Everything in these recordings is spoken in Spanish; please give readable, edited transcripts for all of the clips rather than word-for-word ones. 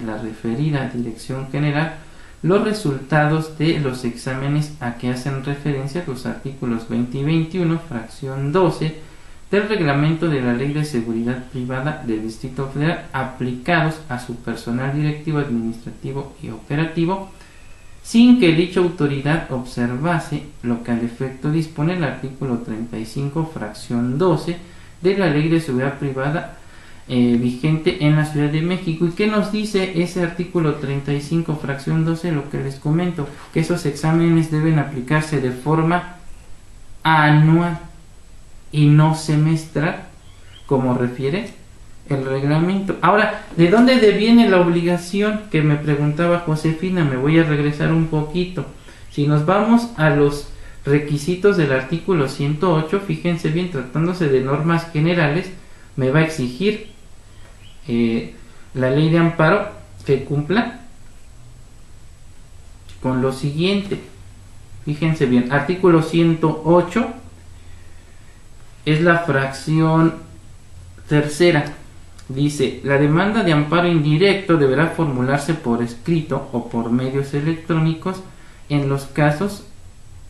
la referida Dirección General los resultados de los exámenes a que hacen referencia los artículos 20 y 21, fracción 12 del reglamento de la Ley de Seguridad Privada del Distrito Federal, aplicados a su personal directivo, administrativo y operativo, sin que dicha autoridad observase lo que al efecto dispone el artículo 35, fracción 12 de la Ley de Seguridad Privada vigente en la Ciudad de México. ¿Y qué nos dice ese artículo 35, fracción 12? Lo que les comento, que esos exámenes deben aplicarse de forma anual y no semestral, como refiere el reglamento. Ahora, ¿de dónde deviene la obligación? Que me preguntaba Josefina. Me voy a regresar un poquito. Si nos vamos a los requisitos del artículo 108, fíjense bien, tratándose de normas generales, me va a exigir la ley de amparo que cumpla con lo siguiente. Fíjense bien, artículo 108 es la fracción tercera. Dice: la demanda de amparo indirecto deberá formularse por escrito o por medios electrónicos en los casos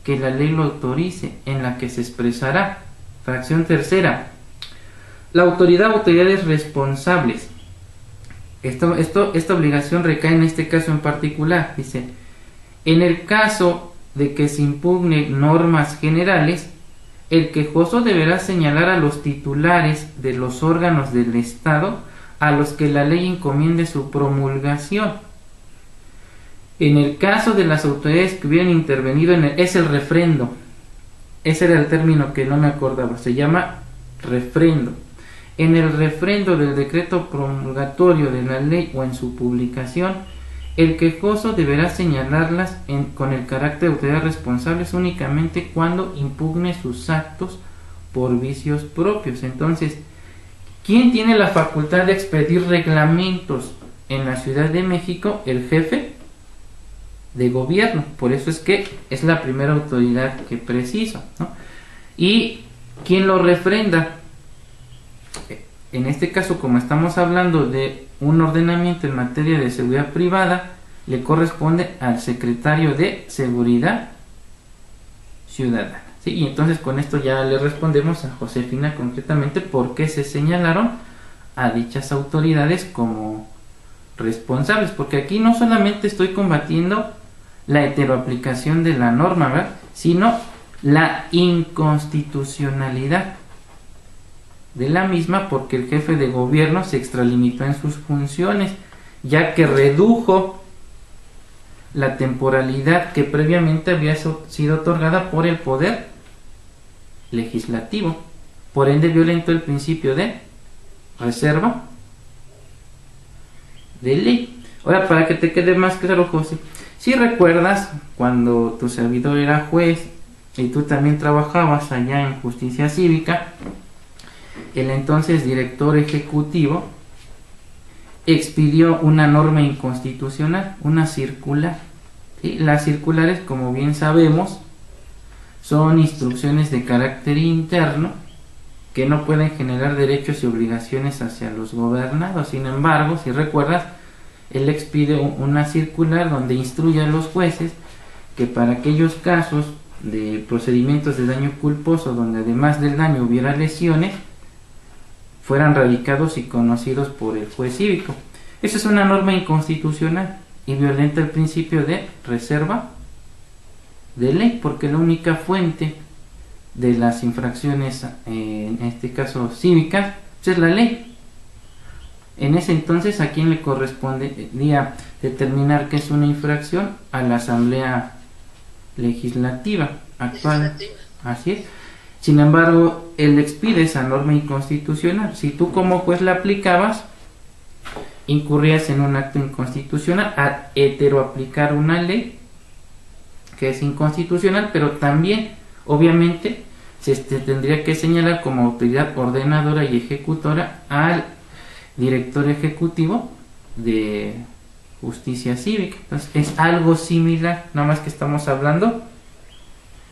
que la ley lo autorice, en la que se expresará. Fracción tercera: la autoridades responsables. Esta obligación recae en este caso en particular. Dice: en el caso de que se impugnen normas generales, el quejoso deberá señalar a los titulares de los órganos del Estado a los que la ley encomiende su promulgación. En el caso de las autoridades que hubieran intervenido es el refrendo. Ese era el término que no me acordaba, se llama refrendo. En el refrendo del decreto promulgatorio de la ley o en su publicación, el quejoso deberá señalarlas con el carácter de autoridades responsables únicamente cuando impugne sus actos por vicios propios. Entonces, ¿quién tiene la facultad de expedir reglamentos en la Ciudad de México? El jefe de gobierno. Por eso es que es la primera autoridad que preciso, ¿no? ¿Y quién lo refrenda? En este caso, como estamos hablando de un ordenamiento en materia de seguridad privada, le corresponde al secretario de Seguridad Ciudadana, ¿sí? Y entonces con esto ya le respondemos a Josefina concretamente por qué se señalaron a dichas autoridades como responsables, porque aquí no solamente estoy combatiendo la heteroaplicación de la norma, ¿verdad?, sino la inconstitucionalidad de la misma, porque el jefe de gobierno se extralimitó en sus funciones, ya que redujo la temporalidad que previamente había sido otorgada por el poder legislativo. Por ende violentó el principio de reserva de ley. Ahora, para que te quede más claro, José, si recuerdas cuando tu servidor era juez y tú también trabajabas allá en Justicia Cívica, el entonces director ejecutivo expidió una norma inconstitucional, una circular. ¿Sí? Las circulares, como bien sabemos, son instrucciones de carácter interno que no pueden generar derechos y obligaciones hacia los gobernados. Sin embargo, si recuerdas, él expide una circular donde instruye a los jueces que para aquellos casos de procedimientos de daño culposo donde además del daño hubiera lesiones, fueran radicados y conocidos por el juez cívico. Esa es una norma inconstitucional y violenta el principio de reserva de ley, porque la única fuente de las infracciones, en este caso cívicas, es la ley. En ese entonces, ¿a quién le correspondería determinar que es una infracción? A la Asamblea Legislativa actual. Así es. Sin embargo, él expide esa norma inconstitucional. Si tú como juez la aplicabas, incurrías en un acto inconstitucional a heteroaplicar una ley que es inconstitucional, pero también, obviamente, se tendría que señalar como autoridad ordenadora y ejecutora al director ejecutivo de Justicia Cívica. Entonces, es algo similar, nada más que estamos hablando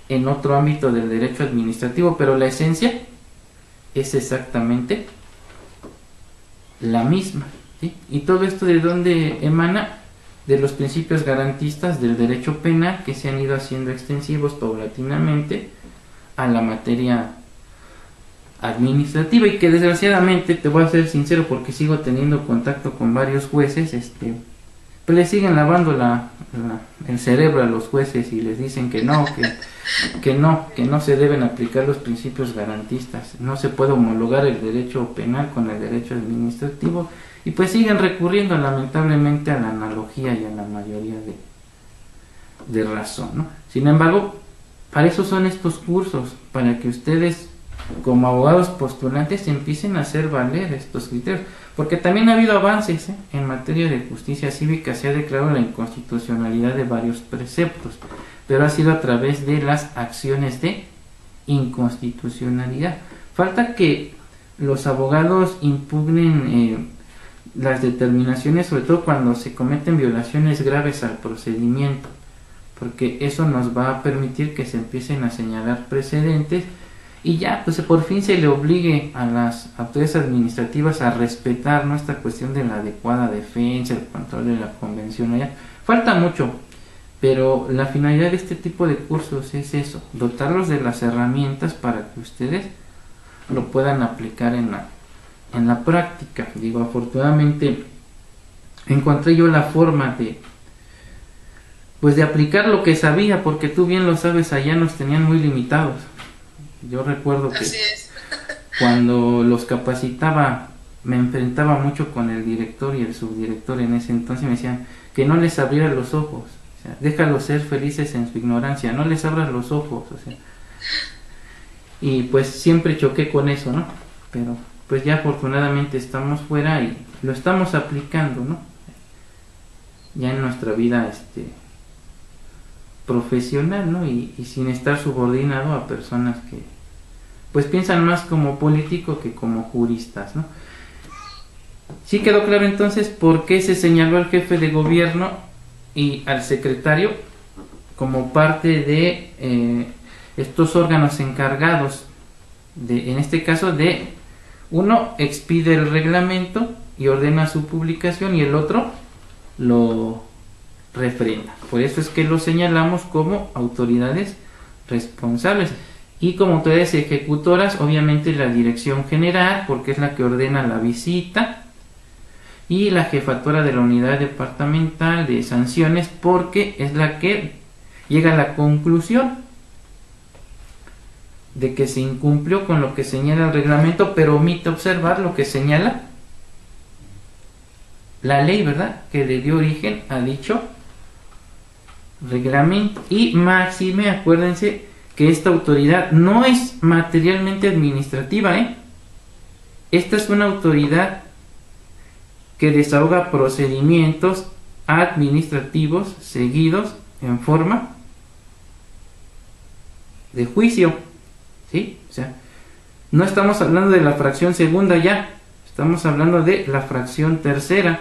en otro ámbito del derecho administrativo, pero la esencia es exactamente la misma, ¿sí? Y todo esto, ¿de dónde emana? De los principios garantistas del derecho penal, que se han ido haciendo extensivos paulatinamente a la materia administrativa, y que desgraciadamente, te voy a ser sincero porque sigo teniendo contacto con varios jueces, pues le siguen lavando el cerebro a los jueces y les dicen que no, que no se deben aplicar los principios garantistas, no se puede homologar el derecho penal con el derecho administrativo, y pues siguen recurriendo lamentablemente a la analogía y a la mayoría de razón, ¿no? Sin embargo, para eso son estos cursos, para que ustedes como abogados postulantes empiecen a hacer valer estos criterios, porque también ha habido avances en materia de justicia cívica. Se ha declarado la inconstitucionalidad de varios preceptos, pero ha sido a través de las acciones de inconstitucionalidad. Falta que los abogados impugnen las determinaciones, sobre todo cuando se cometen violaciones graves al procedimiento, porque eso nos va a permitir que se empiecen a señalar precedentes y ya pues por fin se le obligue a las autoridades administrativas a respetar, ¿no?, esta cuestión de la adecuada defensa, el control de la convencionalidad. Falta mucho, pero la finalidad de este tipo de cursos es eso, dotarlos de las herramientas para que ustedes lo puedan aplicar en la práctica. Digo, afortunadamente encontré yo la forma de aplicar lo que sabía, porque tú bien lo sabes, allá nos tenían muy limitados. Yo recuerdo que cuando los capacitaba me enfrentaba mucho con el director y el subdirector en ese entonces. Me decían que no les abriera los ojos, o sea, déjalos ser felices en su ignorancia, no les abras los ojos, o sea. Y pues siempre choqué con eso, ¿no? Pero pues ya afortunadamente estamos fuera y lo estamos aplicando, ¿no? Ya en nuestra vida profesional, ¿no? Y sin estar subordinado a personas que pues piensan más como político que como juristas, ¿no? Sí quedó claro entonces por qué se señaló al jefe de gobierno y al secretario como parte de estos órganos encargados en este caso uno expide el reglamento y ordena su publicación y el otro lo refrenda. Por eso es que lo señalamos como autoridades responsables. Y como autoridades ejecutoras, obviamente la Dirección General, porque es la que ordena la visita, y la Jefatura de la Unidad Departamental de Sanciones, porque es la que llega a la conclusión de que se incumplió con lo que señala el reglamento, pero omite observar lo que señala la ley, ¿verdad?, que le dio origen a dicho reglamento. Y máxime, acuérdense que esta autoridad no es materialmente administrativa, Esta es una autoridad que desahoga procedimientos administrativos seguidos en forma de juicio, ¿sí? O sea, no estamos hablando de la fracción segunda ya, estamos hablando de la fracción tercera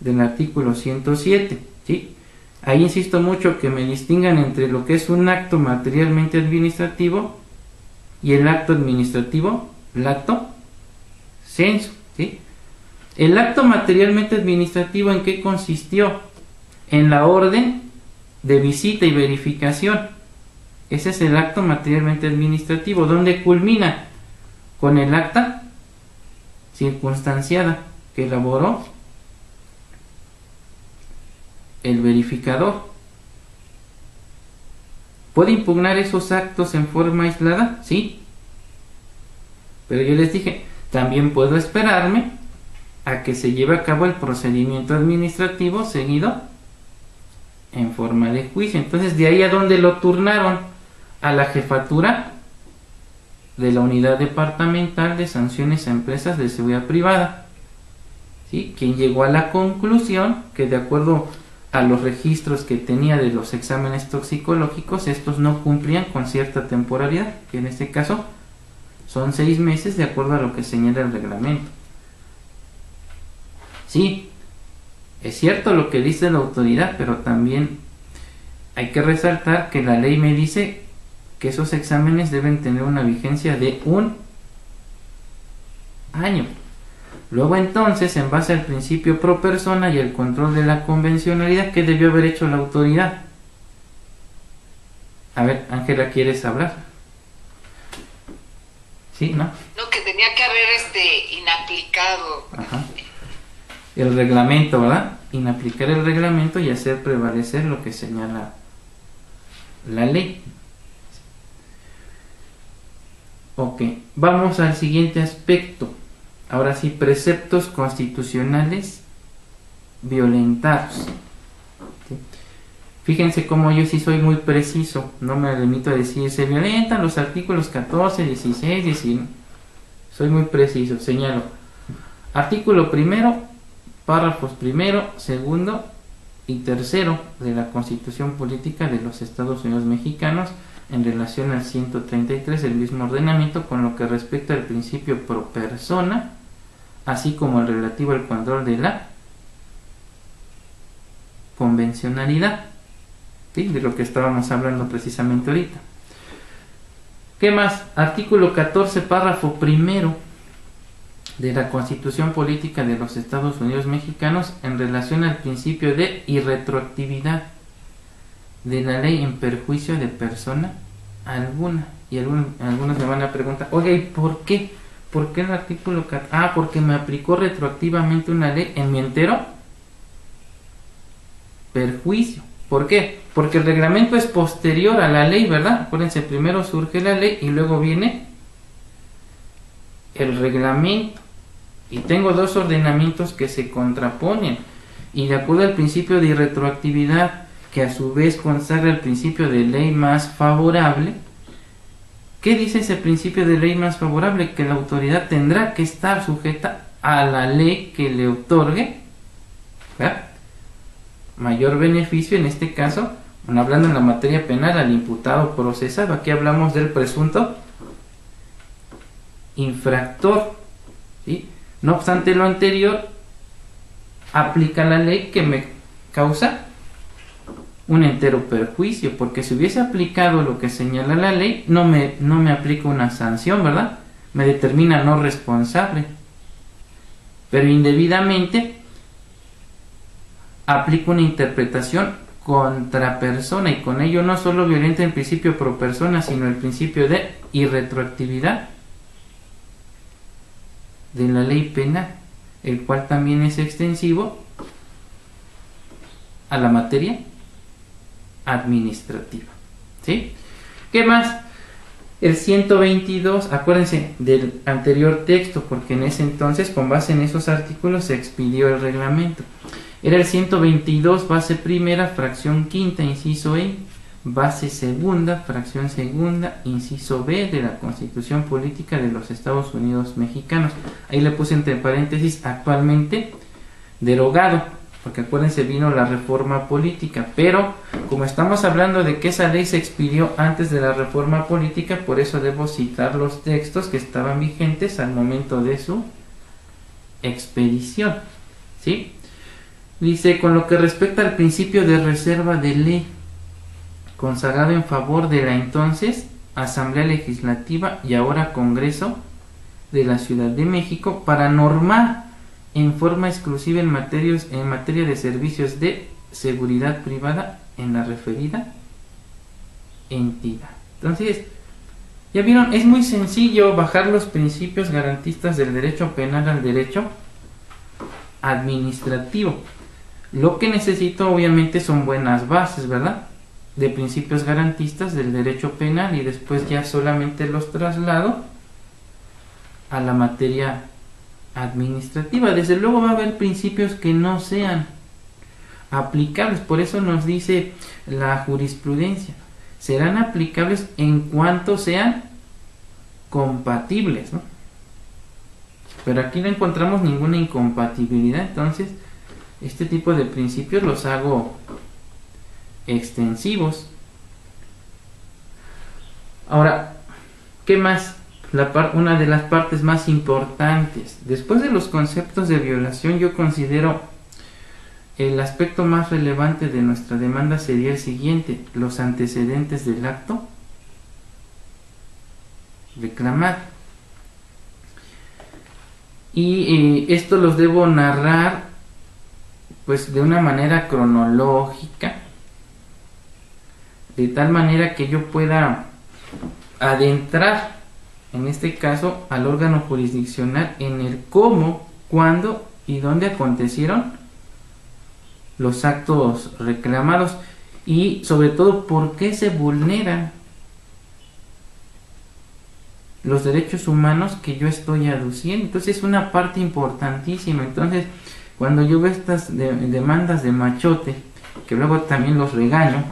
del artículo 107, ¿sí? Ahí insisto mucho que me distingan entre lo que es un acto materialmente administrativo y el acto administrativo, lacto sensu, ¿sí? El acto materialmente administrativo, ¿en qué consistió? En la orden de visita y verificación. Ese es el acto materialmente administrativo, donde culmina con el acta circunstanciada que elaboró el verificador. ¿Puede impugnar esos actos en forma aislada? Sí. Pero yo les dije, también puedo esperarme a que se lleve a cabo el procedimiento administrativo seguido en forma de juicio. Entonces, de ahí a donde lo turnaron a la jefatura de la Unidad Departamental de Sanciones a Empresas de Seguridad Privada, ¿sí?, quien llegó a la conclusión que, de acuerdo a los registros que tenía de los exámenes toxicológicos, estos no cumplían con cierta temporalidad, que en este caso son 6 meses de acuerdo a lo que señala el reglamento. Sí, es cierto lo que dice la autoridad, pero también hay que resaltar que la ley me dice que esos exámenes deben tener una vigencia de 1 año. Luego entonces, en base al principio pro persona y el control de la convencionalidad, ¿qué debió haber hecho la autoridad? A ver, Ángela, ¿quieres hablar? ¿Sí, no? No, que tenía que haber inaplicado. Ajá. El reglamento, ¿verdad? Inaplicar el reglamento y hacer prevalecer lo que señala la ley. Ok, vamos al siguiente aspecto. Ahora sí, preceptos constitucionales violentados. ¿Sí? Fíjense cómo yo sí soy muy preciso, no me limito a decir se violentan los artículos 14, 16, 19. Soy muy preciso, señalo. Artículo primero, párrafos primero, segundo y tercero de la Constitución Política de los Estados Unidos Mexicanos en relación al 133 del mismo ordenamiento con lo que respecta al principio pro persona, así como el relativo al control de la convencionalidad, ¿sí? De lo que estábamos hablando precisamente ahorita. ¿Qué más? Artículo 14, párrafo primero de la Constitución Política de los Estados Unidos Mexicanos en relación al principio de irretroactividad de la ley en perjuicio de persona alguna. Y algunos me van a preguntar, oye, ¿y por qué? ¿Por qué el artículo 14? Ah, porque me aplicó retroactivamente una ley en mi entero perjuicio. ¿Por qué? Porque el reglamento es posterior a la ley, ¿verdad? Acuérdense, primero surge la ley y luego viene el reglamento. Y tengo dos ordenamientos que se contraponen. Y de acuerdo al principio de irretroactividad, que a su vez consagra el principio de ley más favorable, ¿qué dice ese principio de ley más favorable? Que la autoridad tendrá que estar sujeta a la ley que le otorgue, ¿verdad?, mayor beneficio, en este caso, hablando en la materia penal, al imputado procesado. Aquí hablamos del presunto infractor, ¿sí? No obstante lo anterior, aplica la ley que me causa un entero perjuicio, porque si hubiese aplicado lo que señala la ley, no me aplica una sanción, ¿verdad? Me determina no responsable. Pero indebidamente aplica una interpretación contra persona, y con ello no solo violenta el principio pro persona, sino el principio de irretroactividad de la ley penal, el cual también es extensivo a la materia administrativa. ¿Sí? ¿Qué más? El 122, acuérdense del anterior texto, porque en ese entonces, con base en esos artículos, se expidió el reglamento. Era el 122, base primera, fracción quinta, inciso E, base segunda, fracción segunda, inciso B de la Constitución Política de los Estados Unidos Mexicanos. Ahí le puse entre paréntesis, actualmente derogado, porque acuérdense, vino la reforma política, pero como estamos hablando de que esa ley se expidió antes de la reforma política, por eso debo citar los textos que estaban vigentes al momento de su expedición, ¿sí? Dice, con lo que respecta al principio de reserva de ley, consagrado en favor de la entonces Asamblea Legislativa y ahora Congreso de la Ciudad de México, para normar en forma exclusiva en materia de servicios de seguridad privada en la referida entidad. Entonces, ya vieron, es muy sencillo bajar los principios garantistas del derecho penal al derecho administrativo. Lo que necesito obviamente son buenas bases, ¿verdad?, de principios garantistas del derecho penal, y después ya solamente los traslado a la materia administrativa. Desde luego va a haber principios que no sean aplicables, por eso nos dice la jurisprudencia, serán aplicables en cuanto sean compatibles, ¿no? Pero aquí no encontramos ninguna incompatibilidad, entonces este tipo de principios los hago extensivos. Ahora, ¿qué más? Una de las partes más importantes. Después de los conceptos de violación, yo considero el aspecto más relevante de nuestra demanda sería el siguiente: los antecedentes del acto reclamado. y esto los debo narrar pues de una manera cronológica, de tal manera que yo pueda adentrar, en este caso, al órgano jurisdiccional en el cómo, cuándo y dónde acontecieron los actos reclamados y sobre todo por qué se vulneran los derechos humanos que yo estoy aduciendo. Entonces es una parte importantísima. Entonces cuando yo veo estas demandas de machote, que luego también los regaño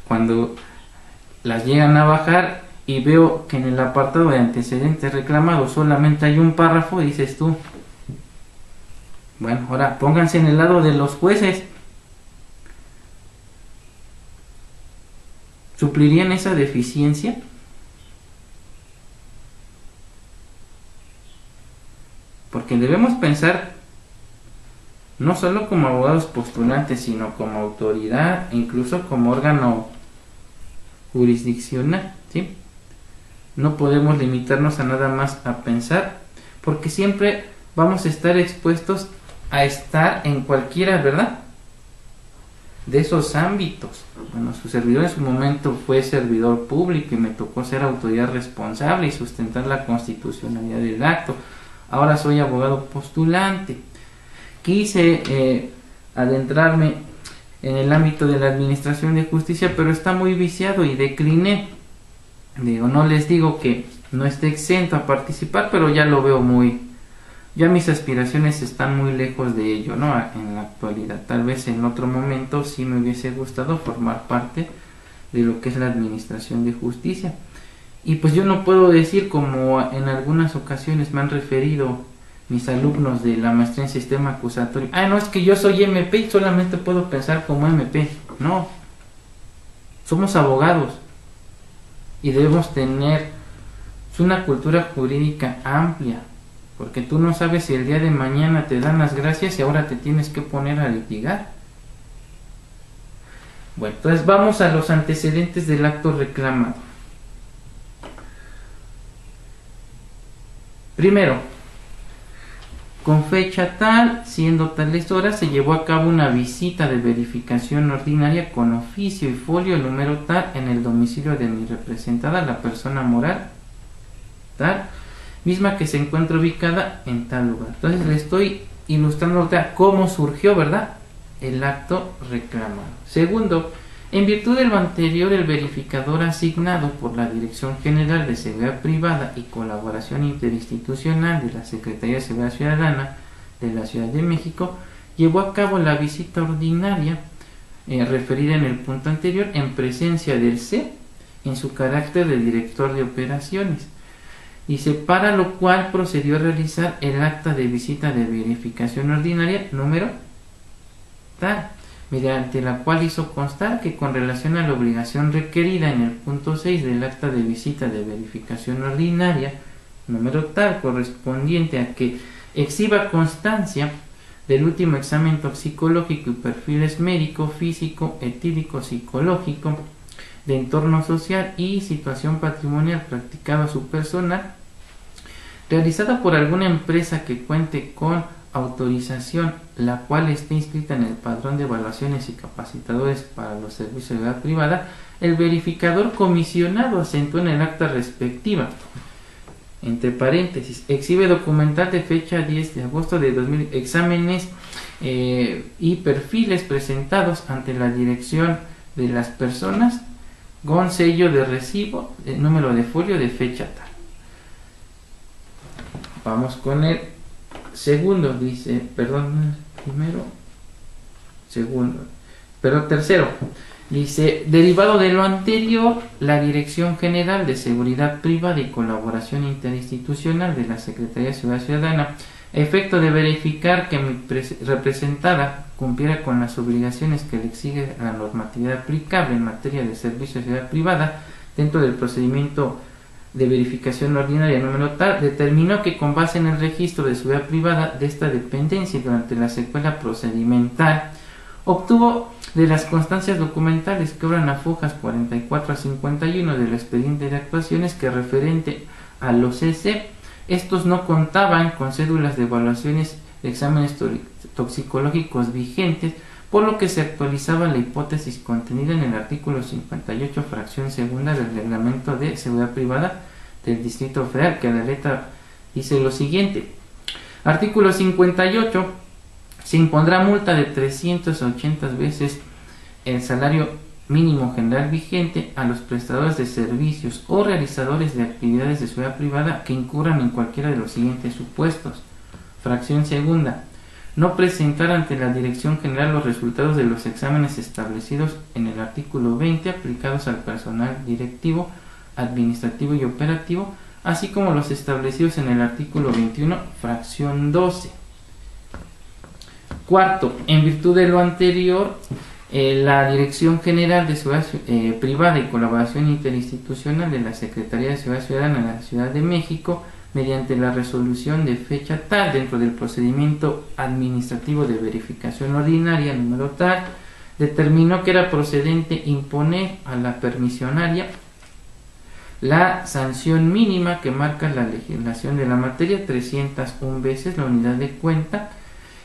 cuando las llegan a bajar y veo que en el apartado de antecedentes reclamados solamente hay un párrafo, dices tú, bueno, ahora pónganse en el lado de los jueces. ¿Suplirían esa deficiencia? Porque debemos pensar no solo como abogados postulantes, sino como autoridad, incluso como órgano jurisdiccional, ¿sí? No podemos limitarnos a nada más a pensar, porque siempre vamos a estar expuestos a estar en cualquiera, ¿verdad?, de esos ámbitos. Bueno, su servidor en su momento fue servidor público y me tocó ser autoridad responsable y sustentar la constitucionalidad del acto. Ahora soy abogado postulante. Quise adentrarme en el ámbito de la administración de justicia, pero está muy viciado y decliné. No les digo que no esté exento a participar, pero ya lo veo ya mis aspiraciones están muy lejos de ello, ¿no?, en la actualidad. Tal vez en otro momento sí me hubiese gustado formar parte de lo que es la administración de justicia. Y pues yo no puedo decir, como en algunas ocasiones me han referido mis alumnos de la maestría en sistema acusatorio, no, es que yo soy MP y solamente puedo pensar como MP. No, somos abogados y debemos tener una cultura jurídica amplia, porque tú no sabes si el día de mañana te dan las gracias y ahora te tienes que poner a litigar. Bueno, entonces vamos a los antecedentes del acto reclamado. Primero, con fecha tal, siendo tales horas, se llevó a cabo una visita de verificación ordinaria con oficio y folio número tal en el domicilio de mi representada, la persona moral tal, misma que se encuentra ubicada en tal lugar. Entonces le estoy ilustrando cómo surgió, ¿verdad?, el acto reclamado. Segundo, en virtud de lo anterior, el verificador asignado por la Dirección General de Seguridad Privada y Colaboración Interinstitucional de la Secretaría de Seguridad Ciudadana de la Ciudad de México llevó a cabo la visita ordinaria referida en el punto anterior en presencia del C en su carácter de director de operaciones. Dice, para lo cual procedió a realizar el acta de visita de verificación ordinaria número tal, mediante la cual hizo constar que con relación a la obligación requerida en el punto 6 del acta de visita de verificación ordinaria número tal, correspondiente a que exhiba constancia del último examen toxicológico y perfiles médico, físico, etílico, psicológico, de entorno social y situación patrimonial practicado a su persona, realizada por alguna empresa que cuente con autorización, la cual esté inscrita en el padrón de evaluaciones y capacitadores para los servicios de seguridad privada, el verificador comisionado asentó en el acta respectiva, entre paréntesis, exhibe documental de fecha 10 de agosto de 2000, exámenes y perfiles presentados ante la dirección de las personas con sello de recibo, el número de folio de fecha tal. Vamos con el segundo, dice, tercero, dice, derivado de lo anterior, la Dirección General de Seguridad Privada y Colaboración Interinstitucional de la Secretaría de Seguridad Ciudadana, a efecto de verificar que mi representada cumpliera con las obligaciones que le exige la normatividad aplicable en materia de servicios de seguridad privada dentro del procedimiento de verificación ordinaria número tal, determinó que con base en el registro de seguridad privada de esta dependencia y durante la secuela procedimental, obtuvo de las constancias documentales que obran a fojas 44 a 51 del expediente de actuaciones que referente a los CC estos no contaban con cédulas de evaluaciones de exámenes toxicológicos vigentes, por lo que se actualizaba la hipótesis contenida en el artículo 58, fracción segunda del Reglamento de Seguridad Privada del Distrito Federal, que a la letra dice lo siguiente. Artículo 58. Se impondrá multa de 380 veces el salario mínimo general vigente a los prestadores de servicios o realizadores de actividades de seguridad privada que incurran en cualquiera de los siguientes supuestos. Fracción segunda. No presentar ante la Dirección General los resultados de los exámenes establecidos en el artículo 20 aplicados al personal directivo, administrativo y operativo, así como los establecidos en el artículo 21, fracción 12. Cuarto, en virtud de lo anterior, la Dirección General de Seguridad Privada y Colaboración Interinstitucional de la Secretaría de Seguridad Ciudadana de la Ciudad de México, mediante la resolución de fecha tal dentro del procedimiento administrativo de verificación ordinaria número tal, determinó que era procedente imponer a la permisionaria la sanción mínima que marca la legislación de la materia, 301 veces la unidad de cuenta,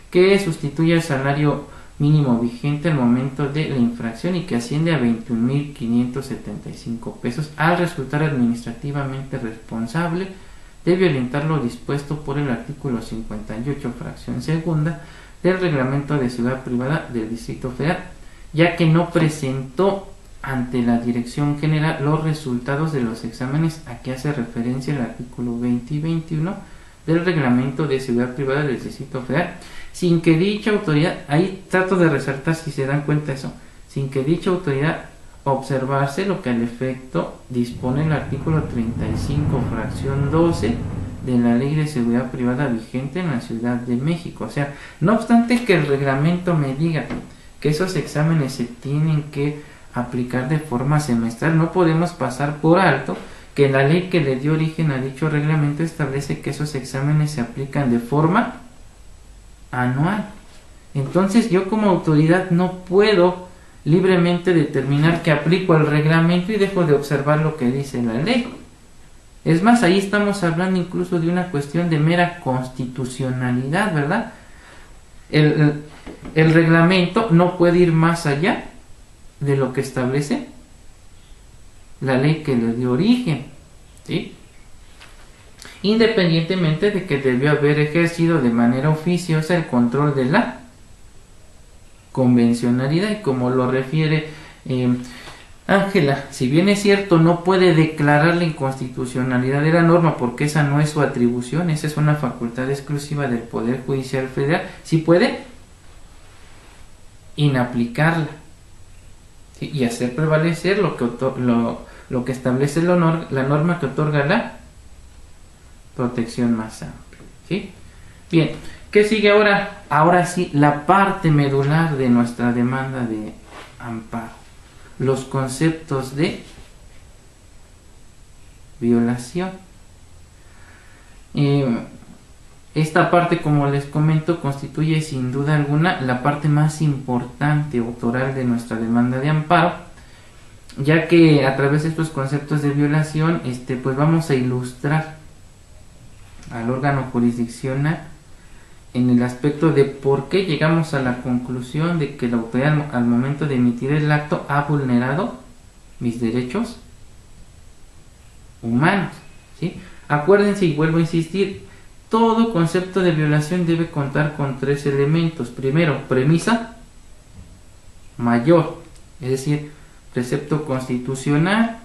que sustituye el salario mínimo vigente al momento de la infracción y que asciende a 21.575 pesos al resultar administrativamente responsable de violentar lo dispuesto por el artículo 58, fracción segunda del Reglamento de Seguridad Privada del Distrito Federal, ya que no presentó ante la Dirección General los resultados de los exámenes a que hace referencia el artículo 20 y 21 del Reglamento de Seguridad Privada del Distrito Federal, sin que dicha autoridad, ahí trato de resaltar si se dan cuenta eso, sin que dicha autoridad observarse lo que al efecto dispone el artículo 35, fracción 12 de la Ley de Seguridad Privada vigente en la Ciudad de México. O sea, no obstante que el reglamento me diga que esos exámenes se tienen que aplicar de forma semestral, no podemos pasar por alto que la ley que le dio origen a dicho reglamento establece que esos exámenes se aplican de forma anual. Entonces yo como autoridad no puedo libremente determinar que aplico el reglamento y dejo de observar lo que dice la ley. Es más, ahí estamos hablando incluso de una cuestión de mera constitucionalidad, ¿verdad? El reglamento no puede ir más allá de lo que establece la ley que le dio origen, ¿sí? Independientemente de que debió haber ejercido de manera oficiosa el control de la convencionalidad, y como lo refiere Ángela, si bien es cierto no puede declarar la inconstitucionalidad de la norma porque esa no es su atribución, esa es una facultad exclusiva del Poder Judicial Federal, sí puede inaplicarla, ¿sí? Y hacer prevalecer lo que establece la norma que otorga la protección más amplia, ¿sí? Bien, ¿qué sigue ahora? Ahora sí, la parte medular de nuestra demanda de amparo, los conceptos de violación. Esta parte, como les comento, constituye sin duda alguna la parte más importante autoral de nuestra demanda de amparo, ya que a través de estos conceptos de violación pues vamos a ilustrar al órgano jurisdiccional en el aspecto de por qué llegamos a la conclusión de que la autoridad al momento de emitir el acto ha vulnerado mis derechos humanos, ¿sí? Acuérdense, y vuelvo a insistir, todo concepto de violación debe contar con tres elementos. Primero, premisa mayor, es decir, precepto constitucional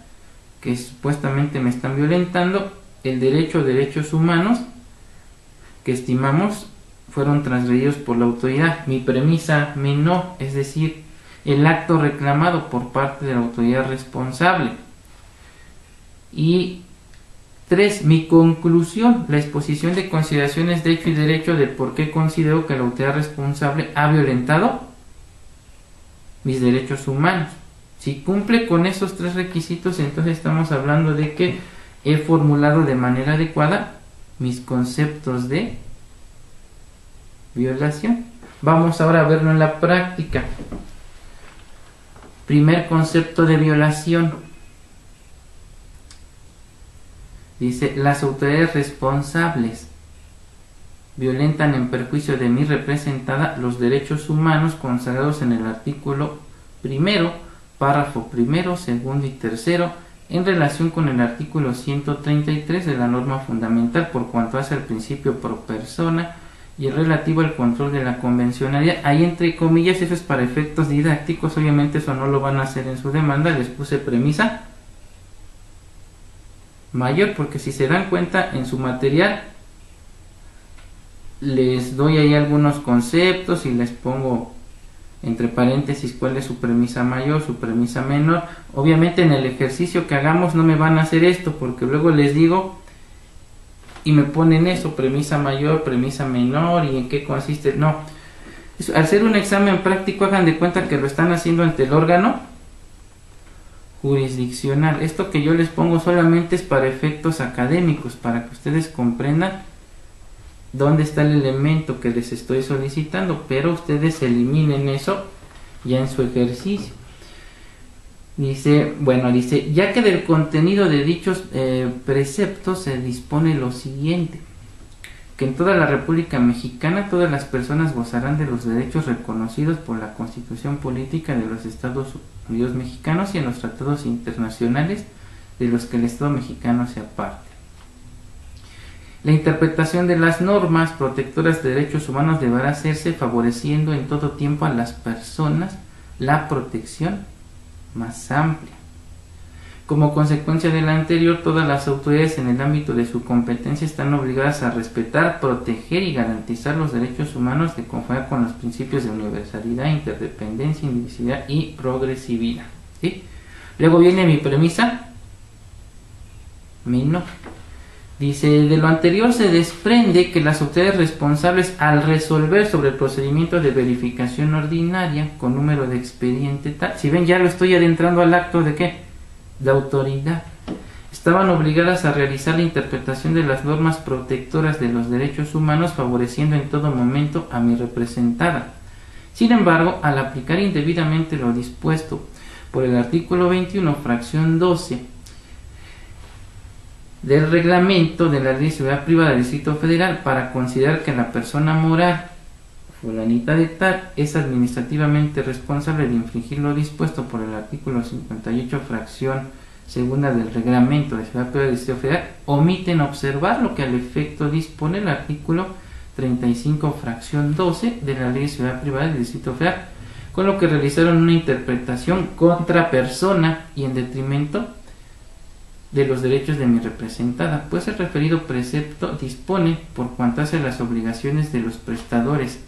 que supuestamente me están violentando, el derecho o derechos humanos que estimamos fueron transgredidos por la autoridad. Mi premisa menor, es decir, el acto reclamado por parte de la autoridad responsable. Y 3. Mi conclusión, la exposición de consideraciones de hecho y derecho de por qué considero que la autoridad responsable ha violentado mis derechos humanos. Si cumple con esos tres requisitos, entonces estamos hablando de que he formulado de manera adecuada mis conceptos de violación. Vamos ahora a verlo en la práctica. Primer concepto de violación. Dice, las autoridades responsables violentan en perjuicio de mi representada los derechos humanos consagrados en el artículo primero, párrafo primero, segundo y tercero, en relación con el artículo 133 de la norma fundamental por cuanto hace al principio pro persona y el relativo al control de la convencionalidad. Ahí entre comillas, eso es para efectos didácticos, obviamente eso no lo van a hacer en su demanda, les puse premisa mayor, porque si se dan cuenta en su material les doy ahí algunos conceptos y les pongo entre paréntesis cuál es su premisa mayor, su premisa menor. Obviamente en el ejercicio que hagamos no me van a hacer esto, porque luego les digo y me ponen eso, premisa mayor, premisa menor y en qué consiste. No, al ser un examen práctico, hagan de cuenta que lo están haciendo ante el órgano jurisdiccional. Esto que yo les pongo solamente es para efectos académicos, para que ustedes comprendan dónde está el elemento que les estoy solicitando, pero ustedes eliminen eso ya en su ejercicio. Dice, bueno, dice, ya que del contenido de dichos preceptos se dispone lo siguiente: que en toda la República Mexicana todas las personas gozarán de los derechos reconocidos por la Constitución Política de los Estados Unidos Mexicanos y en los tratados internacionales de los que el Estado mexicano sea parte. La interpretación de las normas protectoras de derechos humanos deberá hacerse favoreciendo en todo tiempo a las personas la protección más amplia. Como consecuencia de la anterior, todas las autoridades en el ámbito de su competencia están obligadas a respetar, proteger y garantizar los derechos humanos de conformidad con los principios de universalidad, interdependencia, indivisibilidad y progresividad. ¿Sí? Luego viene mi premisa menor. Dice, de lo anterior se desprende que las autoridades responsables al resolver sobre el procedimiento de verificación ordinaria con número de expediente tal, si ven ya lo estoy adentrando al acto de ¿qué? De autoridad, estaban obligadas a realizar la interpretación de las normas protectoras de los derechos humanos favoreciendo en todo momento a mi representada. Sin embargo, al aplicar indebidamente lo dispuesto por el artículo 21, fracción 12 del reglamento de la Ley de Seguridad Privada del Distrito Federal, para considerar que la persona moral fulanita de tal es administrativamente responsable de infringir lo dispuesto por el artículo 58, fracción segunda del reglamento de Seguridad Privada del Distrito Federal, omiten observar lo que al efecto dispone el artículo 35, fracción 12 de la Ley de Seguridad Privada del Distrito Federal, con lo que realizaron una interpretación contra persona y en detrimento de los derechos de mi representada, pues el referido precepto dispone, por cuanto hace las obligaciones de los prestadores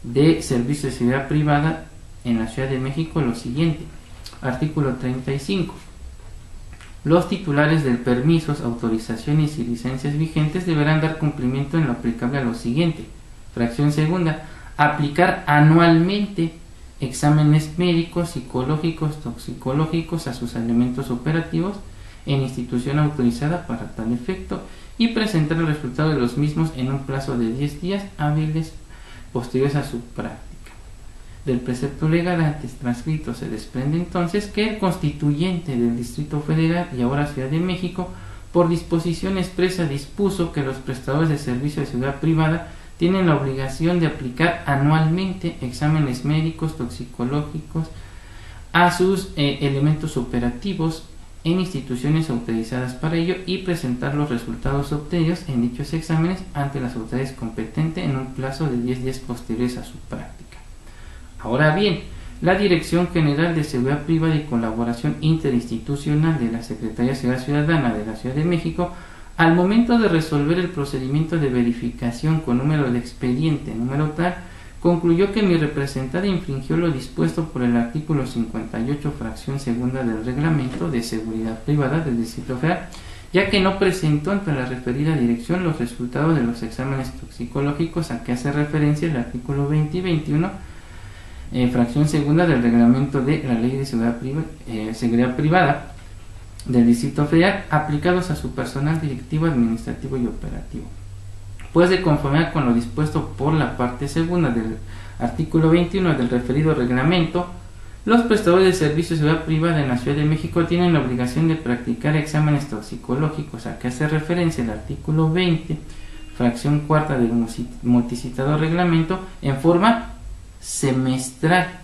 de servicios de seguridad privada en la Ciudad de México, lo siguiente. Artículo 35. Los titulares de permisos, autorizaciones y licencias vigentes deberán dar cumplimiento en lo aplicable a lo siguiente. Fracción segunda. Aplicar anualmente exámenes médicos, psicológicos, toxicológicos a sus elementos operativos en institución autorizada para tal efecto y presentar el resultado de los mismos en un plazo de 10 días hábiles posteriores a su práctica. Del precepto legal antes transcrito se desprende entonces que el constituyente del Distrito Federal y ahora Ciudad de México, por disposición expresa, dispuso que los prestadores de servicio de seguridad privada tienen la obligación de aplicar anualmente exámenes médicos, toxicológicos a sus elementos operativos en instituciones autorizadas para ello y presentar los resultados obtenidos en dichos exámenes ante las autoridades competentes en un plazo de 10 días posteriores a su práctica. Ahora bien, la Dirección General de Seguridad Privada y Colaboración Interinstitucional de la Secretaría de Seguridad Ciudadana de la Ciudad de México, al momento de resolver el procedimiento de verificación con número de expediente número tal, concluyó que mi representada infringió lo dispuesto por el artículo 58, fracción segunda del Reglamento de Seguridad Privada del Distrito Federal, ya que no presentó ante la referida dirección los resultados de los exámenes toxicológicos a que hace referencia el artículo 20 y 21, fracción segunda del Reglamento de la Ley de Seguridad Privada del Distrito Federal, aplicados a su personal directivo, administrativo y operativo. Pues de conformidad con lo dispuesto por la parte segunda del artículo 21 del referido reglamento, Los prestadores de servicios de seguridad privada en la Ciudad de México tienen la obligación de practicar exámenes toxicológicos, a que hace referencia el artículo 20, fracción cuarta del multicitado reglamento, en forma semestral.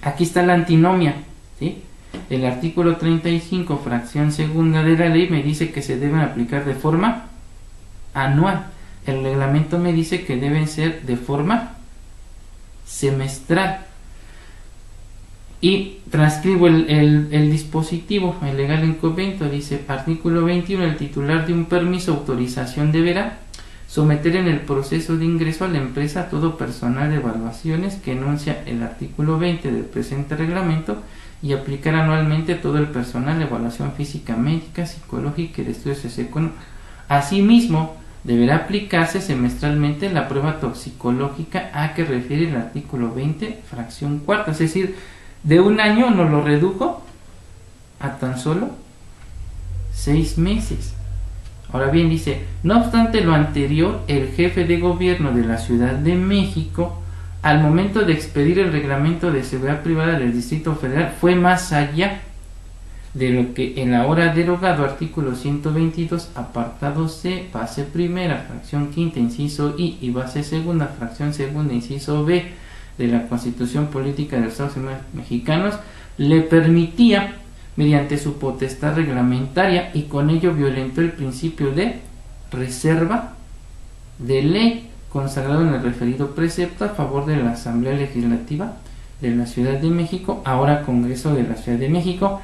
Aquí está la antinomia, ¿sí? El artículo 35, fracción segunda de la ley, me dice que se deben aplicar de forma anual. El reglamento me dice que deben ser de forma semestral. Y transcribo el dispositivo, el legal inconvento. Dice, artículo 21, el titular de un permiso o autorización deberá someter en el proceso de ingreso a la empresa todo personal de evaluaciones que enuncia el artículo 20 del presente reglamento y aplicar anualmente todo el personal de evaluación física, médica, psicológica y de estudios socioeconómicos. Asimismo, deberá aplicarse semestralmente la prueba toxicológica a que refiere el artículo 20, fracción cuarta. Es decir, de un año nos lo redujo a tan solo 6 meses. Ahora bien, dice, no obstante lo anterior, el jefe de gobierno de la Ciudad de México, al momento de expedir el reglamento de seguridad privada del Distrito Federal, fue más allá de lo que en la hora derogado artículo 122, apartado C, base primera, fracción quinta, inciso I, y base segunda, fracción segunda, inciso B, de la Constitución Política de los Estados Unidos Mexicanos, le permitía, mediante su potestad reglamentaria, y con ello violentó el principio de reserva de ley consagrado en el referido precepto a favor de la Asamblea Legislativa de la Ciudad de México, ahora Congreso de la Ciudad de México,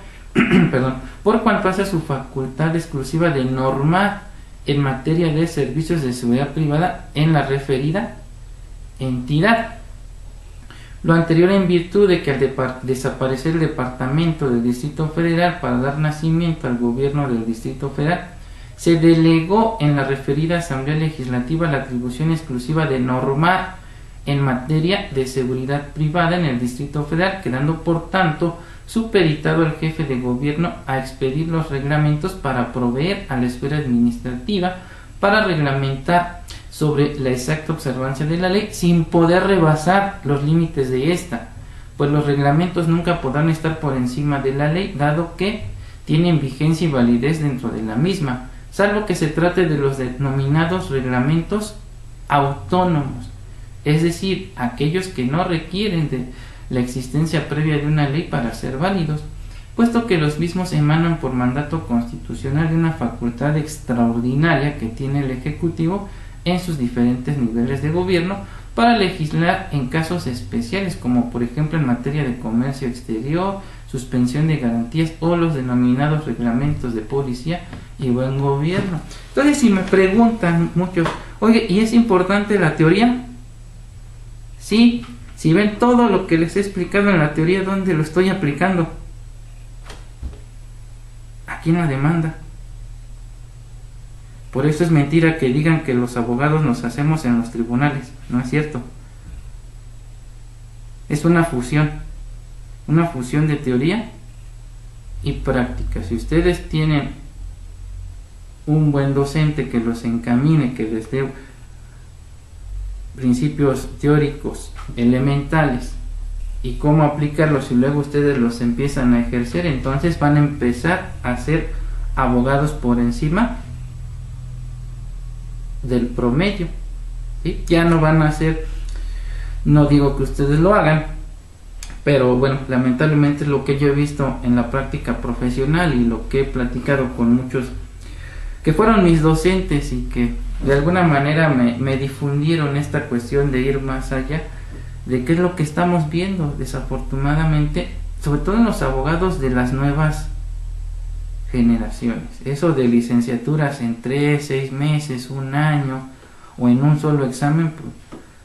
perdón, por cuanto hace su facultad exclusiva de normar en materia de servicios de seguridad privada en la referida entidad. Lo anterior en virtud de que al desaparecer el Departamento del Distrito Federal para dar nacimiento al gobierno del Distrito Federal, se delegó en la referida Asamblea Legislativa la atribución exclusiva de normar en materia de seguridad privada en el Distrito Federal, quedando por tanto supeditado al jefe de gobierno a expedir los reglamentos para proveer a la esfera administrativa para reglamentar sobre la exacta observancia de la ley sin poder rebasar los límites de esta, pues los reglamentos nunca podrán estar por encima de la ley, dado que tienen vigencia y validez dentro de la misma, salvo que se trate de los denominados reglamentos autónomos, es decir, aquellos que no requieren de la existencia previa de una ley para ser válidos, puesto que los mismos emanan por mandato constitucional de una facultad extraordinaria que tiene el Ejecutivo en sus diferentes niveles de gobierno para legislar en casos especiales, como por ejemplo en materia de comercio exterior, suspensión de garantías o los denominados reglamentos de policía y buen gobierno. Entonces, si me preguntan muchos, oye, ¿y es importante la teoría? Sí, si ven todo lo que les he explicado en la teoría, ¿dónde lo estoy aplicando? Aquí en la demanda. Por eso es mentira que digan que los abogados nos hacemos en los tribunales. No es cierto. Es una fusión de teoría y práctica. Si ustedes tienen un buen docente que los encamine, que les dé principios teóricos elementales y cómo aplicarlos, y luego ustedes los empiezan a ejercer, entonces van a empezar a ser abogados por encima del promedio, ¿sí? Ya no van a ser, no digo que ustedes lo hagan, pero bueno, lamentablemente es lo que yo he visto en la práctica profesional y lo que he platicado con muchos que fueron mis docentes y que de alguna manera me difundieron esta cuestión de ir más allá de qué es lo que estamos viendo desafortunadamente, sobre todo en los abogados de las nuevas generaciones. Eso de licenciaturas en 3, 6 meses, un año o en un solo examen, pues,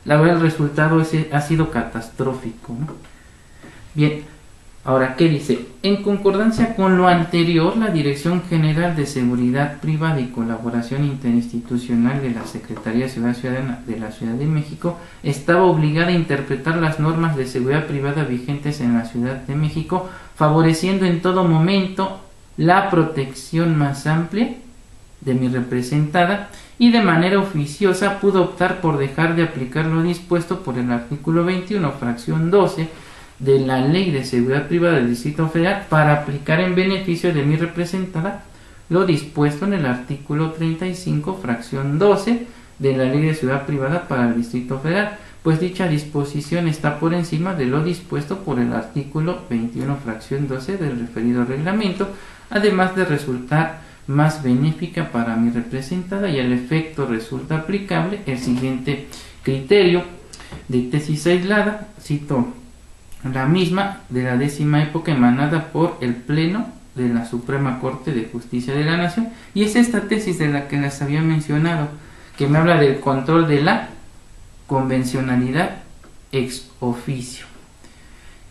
la verdad el resultado ha sido catastrófico, ¿no? Bien, ahora, ¿qué dice? En concordancia con lo anterior, la Dirección General de Seguridad Privada y Colaboración Interinstitucional de la Secretaría de Seguridad Ciudadana de la Ciudad de México estaba obligada a interpretar las normas de seguridad privada vigentes en la Ciudad de México, favoreciendo en todo momento la protección más amplia de mi representada, y de manera oficiosa pudo optar por dejar de aplicar lo dispuesto por el artículo 21, fracción 12 de la Ley de Seguridad Privada del Distrito Federal para aplicar en beneficio de mi representada lo dispuesto en el artículo 35, fracción 12 de la Ley de Seguridad Privada para el Distrito Federal, pues dicha disposición está por encima de lo dispuesto por el artículo 21, fracción 12 del referido reglamento, además de resultar más benéfica para mi representada, y al efecto resulta aplicable el siguiente criterio de tesis aislada. Cito la misma de la 10ª época emanada por el Pleno de la Suprema Corte de Justicia de la Nación, y es esta tesis de la que les había mencionado, que me habla del control de la convencionalidad ex oficio.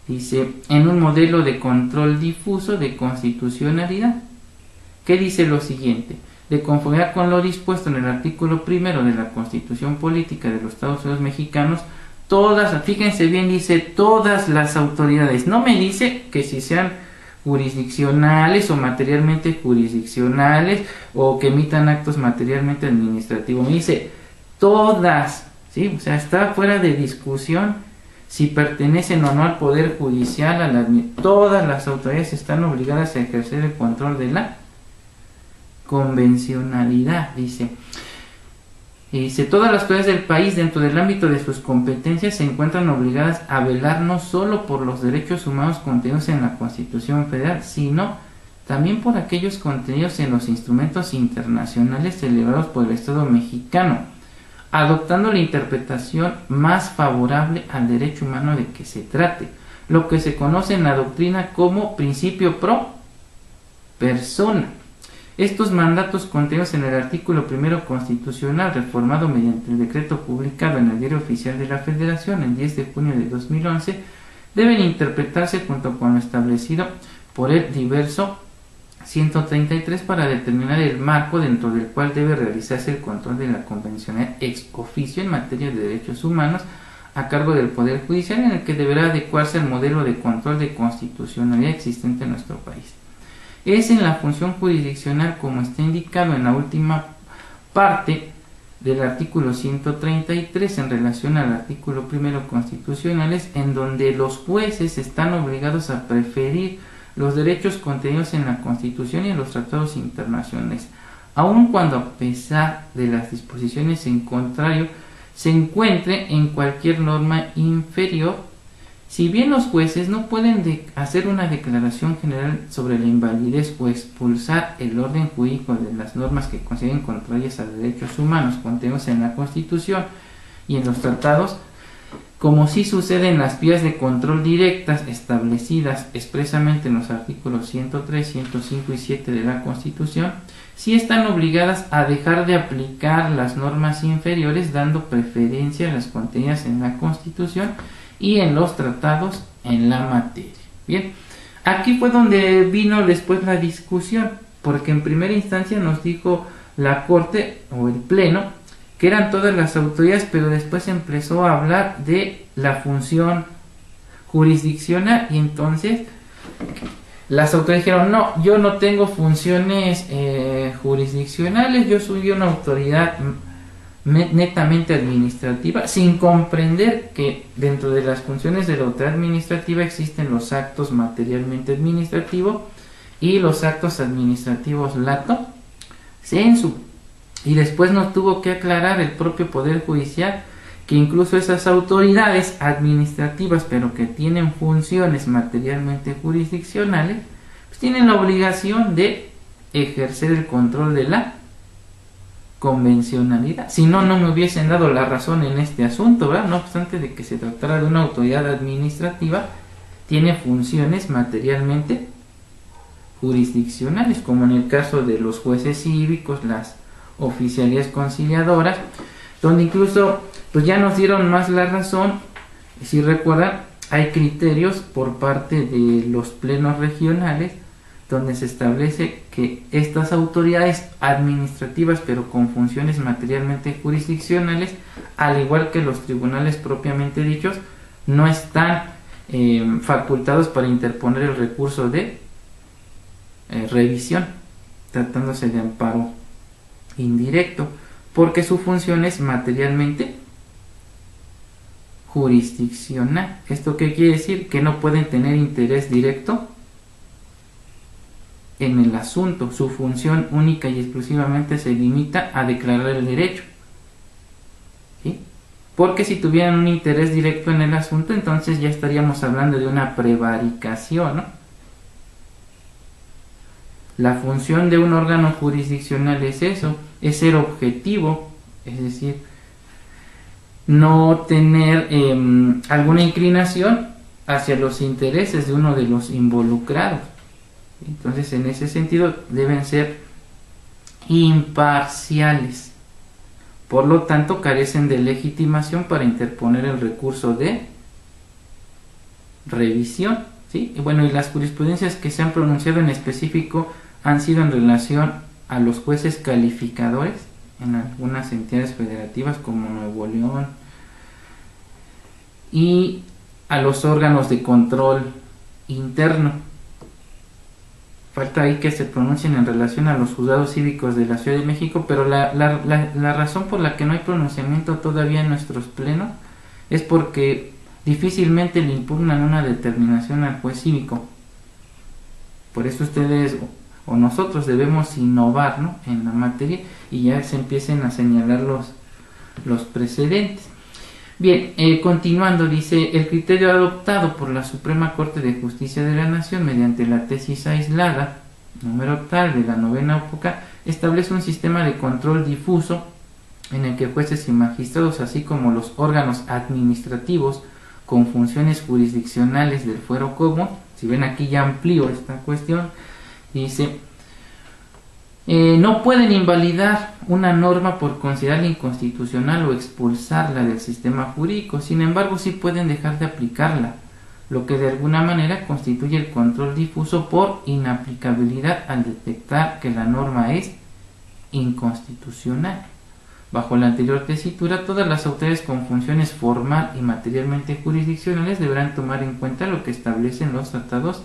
Dice, en un modelo de control difuso de constitucionalidad, que dice lo siguiente: de conformidad con lo dispuesto en el artículo 1 de la Constitución Política de los Estados Unidos Mexicanos, todas, fíjense bien, dice todas las autoridades, no me dice que si sean jurisdiccionales o materialmente jurisdiccionales o que emitan actos materialmente administrativos, me dice todas, ¿sí? O sea, está fuera de discusión si pertenecen o no al Poder Judicial, todas las autoridades están obligadas a ejercer el control de la convencionalidad, dice. Todas las autoridades del país, dentro del ámbito de sus competencias, se encuentran obligadas a velar no solo por los derechos humanos contenidos en la Constitución Federal, sino también por aquellos contenidos en los instrumentos internacionales celebrados por el Estado mexicano, adoptando la interpretación más favorable al derecho humano de que se trate, lo que se conoce en la doctrina como principio pro persona. Estos mandatos contenidos en el artículo 1 constitucional, reformado mediante el decreto publicado en el Diario Oficial de la Federación el 10 de junio de 2011, deben interpretarse junto con lo establecido por el diverso 133 para determinar el marco dentro del cual debe realizarse el control de la convencionalidad ex oficio en materia de derechos humanos a cargo del Poder Judicial, en el que deberá adecuarse al modelo de control de constitucionalidad existente en nuestro país. Es en la función jurisdiccional, como está indicado en la última parte del artículo 133 en relación al artículo 1 constitucionales, en donde los jueces están obligados a preferir los derechos contenidos en la Constitución y en los tratados internacionales, aun cuando, a pesar de las disposiciones en contrario, se encuentre en cualquier norma inferior. Si bien los jueces no pueden hacer una declaración general sobre la invalidez o expulsar el orden jurídico de las normas que consideren contrarias a los derechos humanos contenidos en la Constitución y en los tratados, como sí sucede en las vías de control directas establecidas expresamente en los artículos 103, 105 y 7 de la Constitución, sí están obligadas a dejar de aplicar las normas inferiores, dando preferencia a las contenidas en la Constitución y en los tratados en la materia. Bien, aquí fue donde vino después la discusión, porque en primera instancia nos dijo la Corte o el Pleno que eran todas las autoridades, pero después empezó a hablar de la función jurisdiccional, y entonces las autoridades dijeron: no, yo no tengo funciones jurisdiccionales, yo soy una autoridad netamente administrativa, sin comprender que dentro de las funciones de la autoridad administrativa existen los actos materialmente administrativos y los actos administrativos lato sensu. Y después nos tuvo que aclarar el propio Poder Judicial que incluso esas autoridades administrativas, pero que tienen funciones materialmente jurisdiccionales, pues tienen la obligación de ejercer el control de la convencionalidad. Si no, no me hubiesen dado la razón en este asunto, ¿verdad? No obstante de que se tratara de una autoridad administrativa, tiene funciones materialmente jurisdiccionales, como en el caso de los jueces cívicos, las oficialías conciliadoras, donde incluso pues ya nos dieron más la razón. Si recuerdan, hay criterios por parte de los plenos regionales donde se establece que estas autoridades administrativas, pero con funciones materialmente jurisdiccionales, al igual que los tribunales propiamente dichos, no están facultados para interponer el recurso de revisión, tratándose de amparo indirecto, porque su función es materialmente jurisdiccional. ¿Esto qué quiere decir? Que no pueden tener interés directo en el asunto. Su función única y exclusivamente se limita a declarar el derecho, ¿sí? Porque si tuvieran un interés directo en el asunto, entonces ya estaríamos hablando de una prevaricación, ¿no? La función de un órgano jurisdiccional es eso, es ser objetivo, es decir, no tener alguna inclinación hacia los intereses de uno de los involucrados. Entonces, en ese sentido, deben ser imparciales. Por lo tanto, carecen de legitimación para interponer el recurso de revisión, ¿sí? Y bueno, y las jurisprudencias que se han pronunciado en específico han sido en relación a los jueces calificadores en algunas entidades federativas como Nuevo León y a los órganos de control interno. Falta ahí que se pronuncien en relación a los juzgados cívicos de la Ciudad de México, pero la razón por la que no hay pronunciamiento todavía en nuestros plenos es porque difícilmente le impugnan una determinación al juez cívico. Por eso ustedes o nosotros debemos innovar, ¿no?, en la materia y ya se empiecen a señalar los precedentes. Bien, continuando, dice: el criterio adoptado por la Suprema Corte de Justicia de la Nación mediante la tesis aislada número tal de la 9ª época establece un sistema de control difuso en el que jueces y magistrados, así como los órganos administrativos con funciones jurisdiccionales del fuero común, si ven aquí ya amplío esta cuestión, dice: no pueden invalidar una norma por considerarla inconstitucional o expulsarla del sistema jurídico. Sin embargo, sí pueden dejar de aplicarla, lo que de alguna manera constituye el control difuso por inaplicabilidad al detectar que la norma es inconstitucional. Bajo la anterior tesitura, todas las autoridades con funciones formal y materialmente jurisdiccionales deberán tomar en cuenta lo que establecen los tratados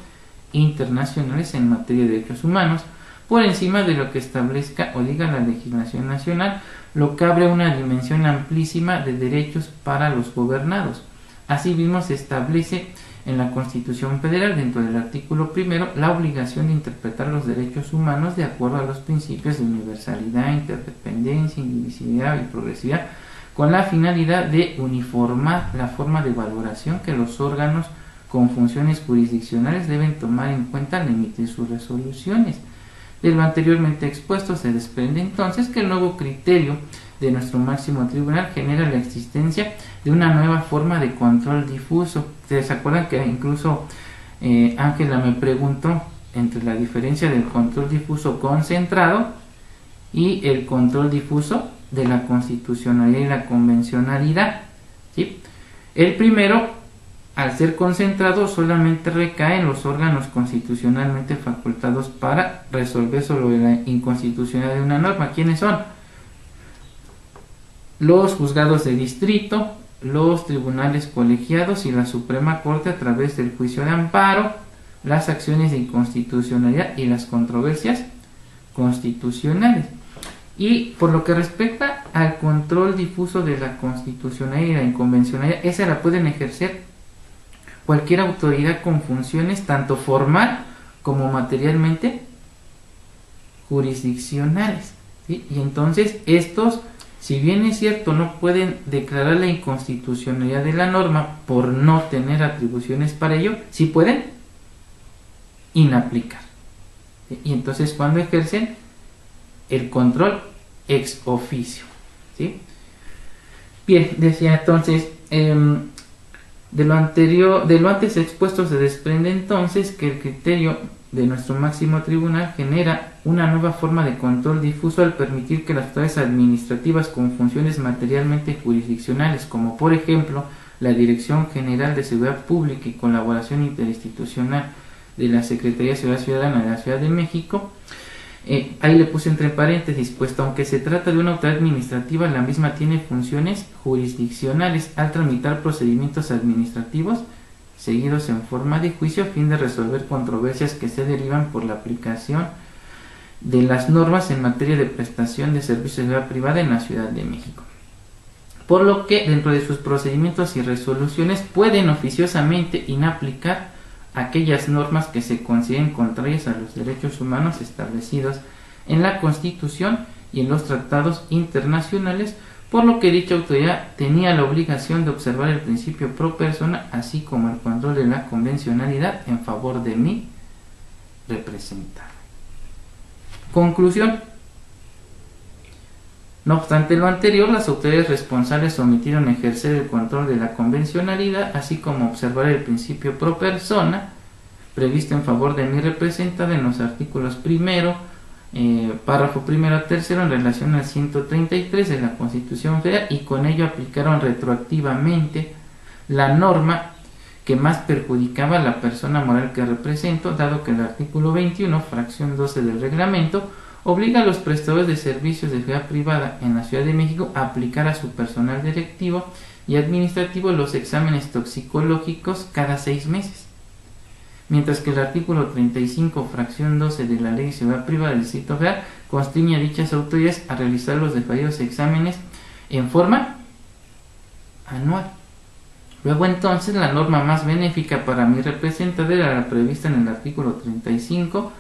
internacionales en materia de derechos humanos, por encima de lo que establezca o diga la legislación nacional, lo que abre una dimensión amplísima de derechos para los gobernados. Asimismo, se establece en la Constitución Federal, dentro del artículo 1, la obligación de interpretar los derechos humanos de acuerdo a los principios de universalidad, interdependencia, indivisibilidad y progresividad, con la finalidad de uniformar la forma de valoración que los órganos con funciones jurisdiccionales deben tomar en cuenta al emitir sus resoluciones. De lo anteriormente expuesto se desprende entonces que el nuevo criterio de nuestro máximo tribunal genera la existencia de una nueva forma de control difuso. ¿Se acuerdan que incluso Ángela me preguntó entre la diferencia del control difuso concentrado y el control difuso de la constitucionalidad y la convencionalidad? ¿Sí? El primero, al ser concentrado, solamente recae en los órganos constitucionalmente facultados para resolver sobre la inconstitucionalidad de una norma. ¿Quiénes son? Los juzgados de distrito, los tribunales colegiados y la Suprema Corte a través del juicio de amparo, las acciones de inconstitucionalidad y las controversias constitucionales. Y por lo que respecta al control difuso de la constitucionalidad y la inconvencionalidad, esa la pueden ejercer cualquier autoridad con funciones tanto formal como materialmente jurisdiccionales, ¿sí? Y entonces estos, si bien es cierto, no pueden declarar la inconstitucionalidad de la norma por no tener atribuciones para ello, sí pueden inaplicar, ¿sí? Y entonces cuando ejercen el control ex oficio, ¿sí? Bien, decía entonces, de lo antes expuesto se desprende entonces que el criterio de nuestro máximo tribunal genera una nueva forma de control difuso al permitir que las autoridades administrativas con funciones materialmente jurisdiccionales, como por ejemplo la Dirección General de Seguridad Pública y Colaboración Interinstitucional de la Secretaría de Seguridad Ciudadana de la Ciudad de México, ahí le puse entre paréntesis, puesto aunque se trata de una autoridad administrativa, la misma tiene funciones jurisdiccionales al tramitar procedimientos administrativos seguidos en forma de juicio a fin de resolver controversias que se derivan por la aplicación de las normas en materia de prestación de servicios de seguridad privada en la Ciudad de México. por lo que dentro de sus procedimientos y resoluciones pueden oficiosamente inaplicar aquellas normas que se consideren contrarias a los derechos humanos establecidos en la Constitución y en los tratados internacionales, por lo que dicha autoridad tenía la obligación de observar el principio pro persona, así como el control de la convencionalidad en favor de mi representado. Conclusión. No obstante lo anterior, las autoridades responsables omitieron ejercer el control de la convencionalidad, así como observar el principio pro persona previsto en favor de mi representado en los artículos primero, párrafo primero a tercero en relación al 133 de la Constitución Federal, y con ello aplicaron retroactivamente la norma que más perjudicaba a la persona moral que represento, dado que el artículo 21, fracción 12 del reglamento, obliga a los prestadores de servicios de seguridad privada en la Ciudad de México a aplicar a su personal directivo y administrativo los exámenes toxicológicos cada 6 meses. Mientras que el artículo 35, fracción 12 de la Ley de Seguridad Privada del Distrito Federal constriñe a dichas autoridades a realizar los referidos exámenes en forma anual. Luego entonces la norma más benéfica para mi representante era la prevista en el artículo 35,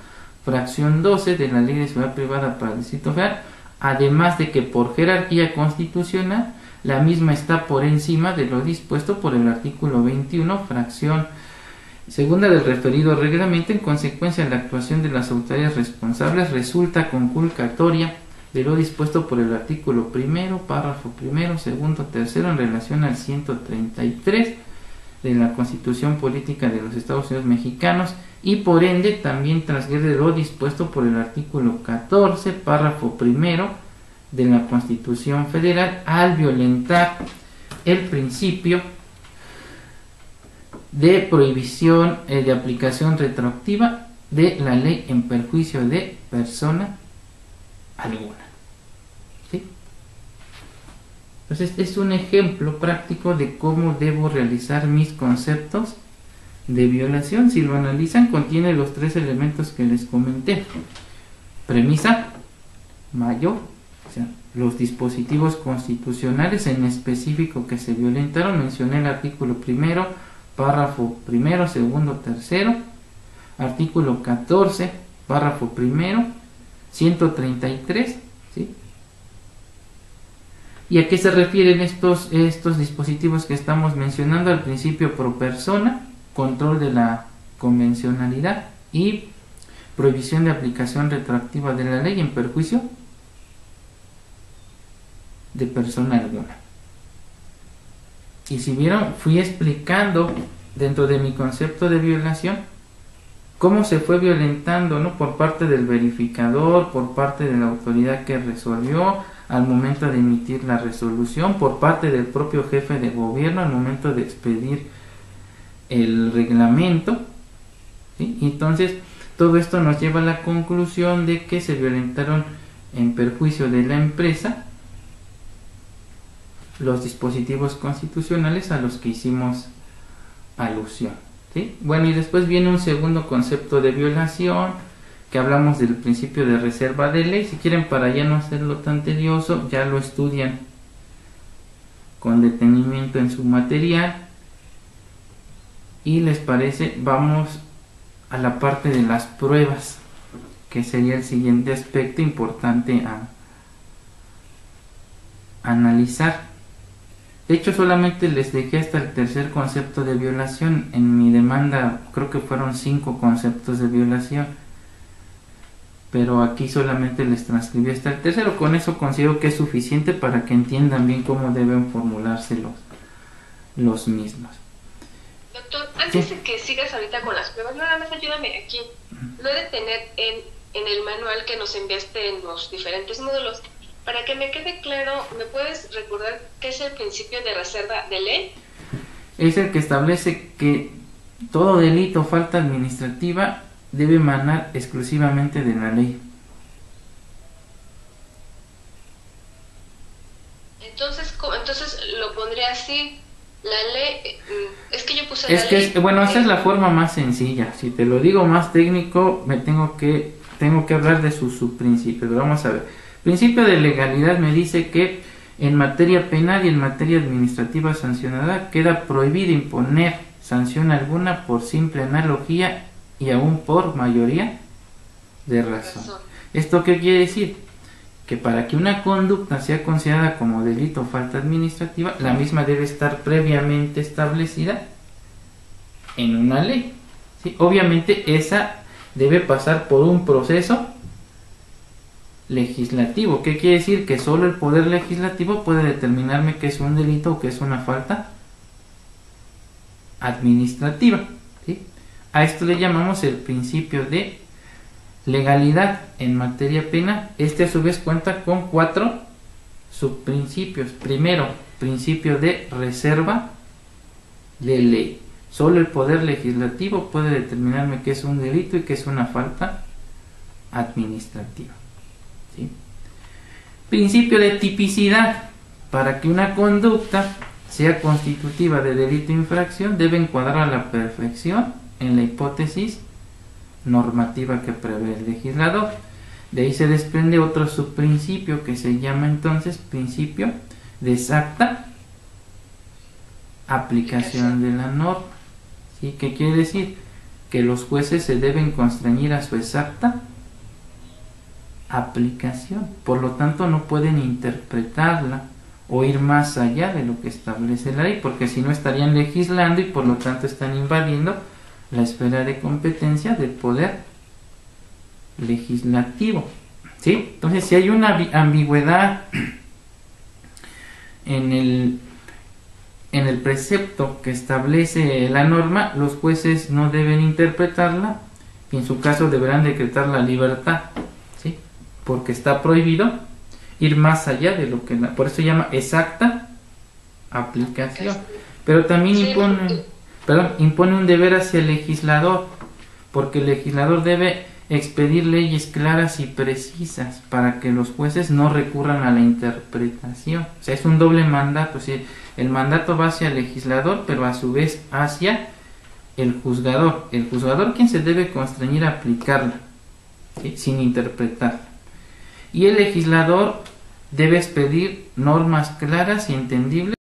fracción 12 de la Ley de Seguridad Privada para el Distrito Federal, además de que por jerarquía constitucional la misma está por encima de lo dispuesto por el artículo 21, fracción segunda del referido reglamento. En consecuencia, la actuación de las autoridades responsables resulta conculcatoria de lo dispuesto por el artículo primero, párrafo primero, segundo, tercero en relación al 133 de la Constitución Política de los Estados Unidos Mexicanos, y por ende también transgrede lo dispuesto por el artículo 14, párrafo primero de la Constitución Federal, al violentar el principio de prohibición de aplicación retroactiva de la ley en perjuicio de persona alguna. ¿Sí? Entonces es un ejemplo práctico de cómo debo realizar mis conceptos de violación. Si lo analizan, contiene los 3 elementos que les comenté: premisa mayor, o sea, los dispositivos constitucionales en específico que se violentaron. Mencioné el artículo primero, párrafo primero, segundo, tercero, artículo 14, párrafo primero, 133, ¿sí? ¿Y a qué se refieren estos dispositivos que estamos mencionando? Al principio pro persona, control de la convencionalidad y prohibición de aplicación retroactiva de la ley en perjuicio de persona alguna. Y si vieron, fui explicando dentro de mi concepto de violación cómo se fue violentando, ¿no? Por parte del verificador, por parte de la autoridad que resolvió al momento de emitir la resolución, por parte del propio jefe de gobierno al momento de expedir el reglamento, ¿sí? Y entonces todo esto nos lleva a la conclusión de que se violentaron en perjuicio de la empresa los dispositivos constitucionales a los que hicimos alusión, ¿sí? Bueno, y después viene un segundo concepto de violación, que hablamos del principio de reserva de ley. Si quieren, para ya no hacerlo tan tedioso, ya lo estudian con detenimiento en su material. Y les parece, vamos a la parte de las pruebas, que sería el siguiente aspecto importante a analizar. De hecho, solamente les dejé hasta el tercer concepto de violación. En mi demanda creo que fueron 5 conceptos de violación, pero aquí solamente les transcribí hasta el tercero. Con eso considero que es suficiente para que entiendan bien cómo deben formularse los mismos. Doctor, antes de que sigas ahorita con las pruebas, nada más ayúdame aquí. Lo he de tener en el manual que nos enviaste en los diferentes módulos. Para que me quede claro, ¿me puedes recordar qué es el principio de reserva de ley? Es el que establece que todo delito o falta administrativa debe emanar exclusivamente de la ley. Entonces lo pondré así. La ley, es que yo puse la ley. Bueno, esa es la forma más sencilla. Si te lo digo más técnico, tengo que hablar de sus subprincipios. Vamos a ver. Principio de legalidad me dice que En materia penal y en materia administrativa sancionada queda prohibido imponer sanción alguna por simple analogía y aún por mayoría de razón. ¿Esto qué quiere decir? Que para que una conducta sea considerada como delito o falta administrativa, la misma debe estar previamente establecida en una ley, ¿sí? Obviamente esa debe pasar por un proceso legislativo. ¿Qué quiere decir? Que solo el poder legislativo puede determinarme que es un delito o que es una falta administrativa, ¿sí? A esto le llamamos el principio de legalidad en materia penal. Este a su vez cuenta con 4 subprincipios. Primero, principio de reserva de ley. Solo el poder legislativo puede determinarme que es un delito y que es una falta administrativa, ¿sí? Principio de tipicidad. Para que una conducta sea constitutiva de delito o infracción, debe encuadrar a la perfección en la hipótesis normativa que prevé el legislador. De ahí se desprende otro subprincipio que se llama entonces principio de exacta aplicación de la norma, ¿sí? ¿Qué quiere decir? Que los jueces se deben constreñir a su exacta aplicación, por lo tanto no pueden interpretarla o ir más allá de lo que establece la ley, porque si no estarían legislando y por lo tanto están invadiendo la esfera de competencia del poder legislativo, ¿sí? Entonces, si hay una ambigüedad en el precepto que establece la norma, los jueces no deben interpretarla y en su caso deberán decretar la libertad, ¿sí? Porque está prohibido ir más allá de lo que por eso se llama exacta aplicación, pero también impone un deber hacia el legislador, porque el legislador debe expedir leyes claras y precisas para que los jueces no recurran a la interpretación. O sea, es un doble mandato, ¿sí? El mandato va hacia el legislador, pero a su vez hacia el juzgador. El juzgador quien se debe constreñir a aplicarla, ¿sí? Sin interpretarla. Y el legislador debe expedir normas claras y entendibles